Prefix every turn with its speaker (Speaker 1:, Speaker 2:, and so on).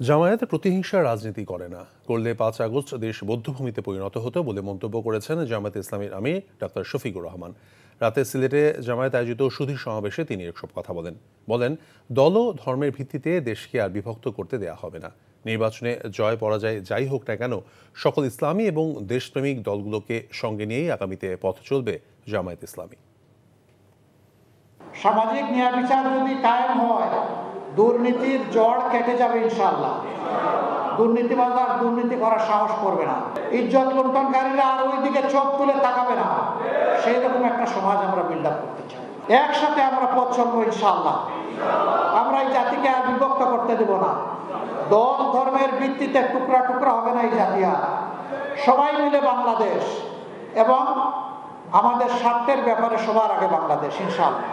Speaker 1: জামায়াত প্রতিহিংসার রাজনীতি করে না, করলে ৫ আগস্ট দেশ বধ্যভূমিতে পরিণত হতো বলে মন্তব্য করেছেন জামায়াত ইসলামীর আমির ডক্টর শফিকুর রহমান। রাতে সিলেটে জামায়াত আয়োজিত সুধী সমাবেশে তিনি এসব কথা বলেন দল ও ধর্মের ভিত্তিতে দেশকে আর বিভক্ত করতে দেয়া হবে না। নির্বাচনে জয় পরাজয় যাই হোক না কেন, সকল ইসলামী এবং দেশপ্রেমিক দলগুলোকে সঙ্গে নিয়েই আগামীতে পথ চলবে জামায়াত ইসলামী।
Speaker 2: সামাজিক ন্যায় বিচার যদি কায়েম হয়, দুর্নীতির জড় কেটে যাবে ইনশাআল্লাহ। দুর্নীতিবাজ আর দুর্নীতি করার সাহস করবে না, ইজ্জত লুণ্ঠনকারীরা আর ওই দিকে চোখ তুলে তাকাবে না। সেই রকম একটা সমাজ আমরা বিল্ড আপ করতে চাই। একসাথে আমরা পথ চলবো ইনশাআল্লাহ। আমরা এই জাতিকে আর বিভক্ত করতে দেব না। দল ধর্মের ভিত্তিতে টুকরা টুকরা হবে না এই জাতি। আর সবাই মিলে বাংলাদেশ এবং আমাদের স্বার্থের ব্যাপারে সবার আগে বাংলাদেশ ইনশাআল্লাহ।